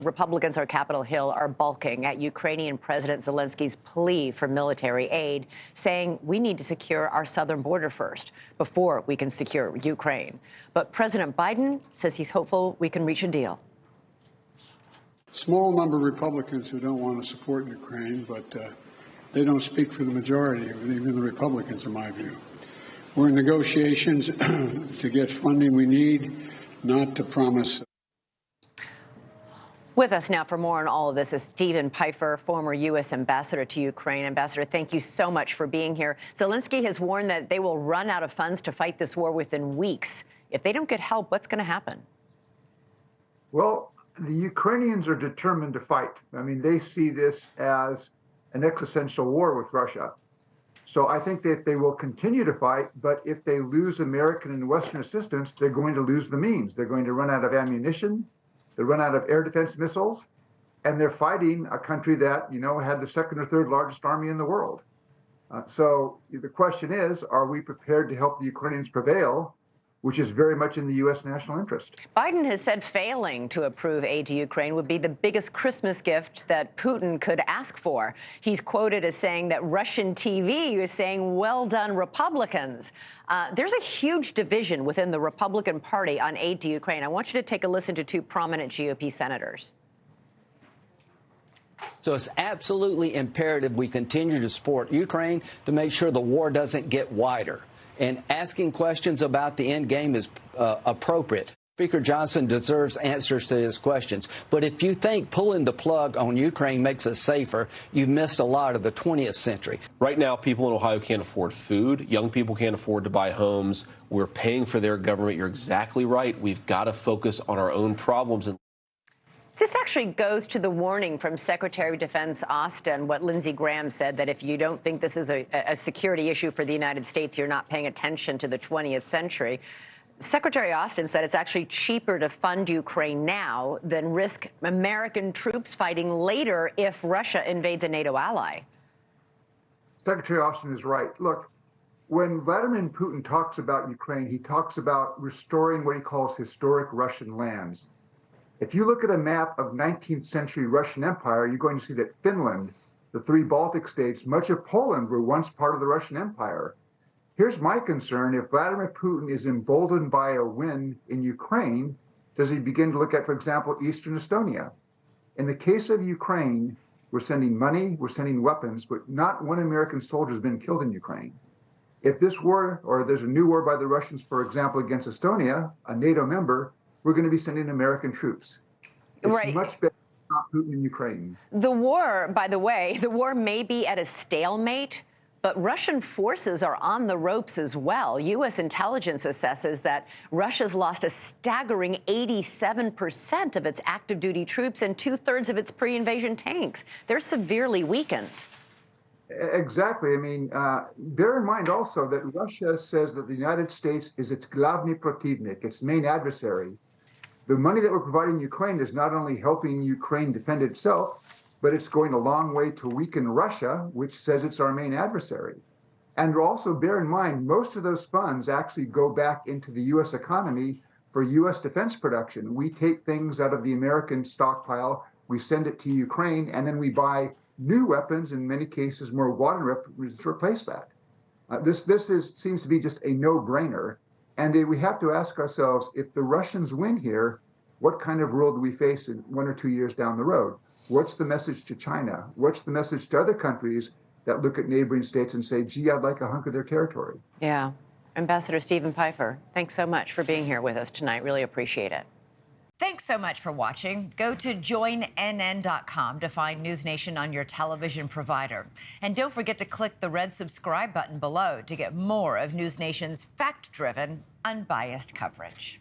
Republicans on Capitol Hill are balking at Ukrainian President Zelensky's plea for military aid, saying we need to secure our southern border first before we can secure Ukraine. But President Biden says he's hopeful we can reach a deal. Small number of Republicans who don't want to support Ukraine, but they don't speak for the majority of even the Republicans, in my view. We're in negotiations to get funding we need, not to promise. With us now for more on all of this is Stephen Pifer, former U.S. ambassador to Ukraine. Ambassador, thank you so much for being here. Zelensky has warned that they will run out of funds to fight this war within weeks. If they don't get help, what's going to happen? Well, the Ukrainians are determined to fight. I mean, they see this as an existential war with Russia. So I think that they will continue to fight, but if they lose American and Western assistance, they're going to lose the means. They're going to run out of ammunition. They run out of air defense missiles, and they're fighting a country that, had the second or third largest army in the world. So the question is, are we prepared to help the Ukrainians prevail, which is very much in the U.S. national interest? Biden has said failing to approve aid to Ukraine would be the biggest Christmas gift that Putin could ask for. He's quoted as saying that Russian TV is saying, well done, Republicans. There's a huge division within the Republican Party on aid to Ukraine. I want you to take a listen to two prominent GOP senators. So it's absolutely imperative we continue to support Ukraine to make sure the war doesn't get wider. And asking questions about the end game is appropriate. Speaker Johnson deserves answers to his questions. But if you think pulling the plug on Ukraine makes us safer, you've missed a lot of the 20th century. Right now, people in Ohio can't afford food. Young people can't afford to buy homes. We're paying for their government. You're exactly right. We've got to focus on our own problems. This actually goes to the warning from Secretary of Defense Austin, what Lindsey Graham said, that if you don't think this is a security issue for the United States, you're not paying attention to the 20th century. Secretary Austin said it's actually cheaper to fund Ukraine now than risk American troops fighting later if Russia invades a NATO ally. Secretary Austin is right. Look, when Vladimir Putin talks about Ukraine, he talks about restoring what he calls historic Russian lands. If you look at a map of 19th century Russian Empire, you're going to see that Finland, the three Baltic states, much of Poland were once part of the Russian Empire. Here's my concern. If Vladimir Putin is emboldened by a win in Ukraine, does he begin to look at, for example, Eastern Estonia? In the case of Ukraine, we're sending money, we're sending weapons, but not one American soldier has been killed in Ukraine. If this war, or there's a new war by the Russians, for example, against Estonia, a NATO member, we're going to be sending American troops. It's right. Much better to stop Putin in Ukraine. The war, by the way, the war may be at a stalemate, but Russian forces are on the ropes as well. U.S. intelligence assesses that Russia's lost a staggering 87% of its active duty troops and 2/3 of its pre-invasion tanks. They're severely weakened. Exactly. I mean, bear in mind also that Russia says that the United States is its glavny protivnik, its main adversary. The money that we're providing Ukraine is not only helping Ukraine defend itself, but it's going a long way to weaken Russia, which says it's our main adversary. And also bear in mind, most of those funds actually go back into the U.S. economy for U.S. defense production. We take things out of the American stockpile, we send it to Ukraine, and then we buy new weapons, in many cases more modern weapons, to replace that. This seems to be just a no-brainer. And we have to ask ourselves, if the Russians win here, what kind of world do we face in 1 or 2 years down the road? What's the message to China? What's the message to other countries that look at neighboring states and say, gee, I'd like a hunk of their territory? Yeah. Ambassador Stephen Pifer, thanks so much for being here with us tonight. Really appreciate it. Thanks so much for watching. Go to joinnn.com to find NewsNation on your television provider. And don't forget to click the red subscribe button below to get more of NewsNation's fact-driven, unbiased coverage.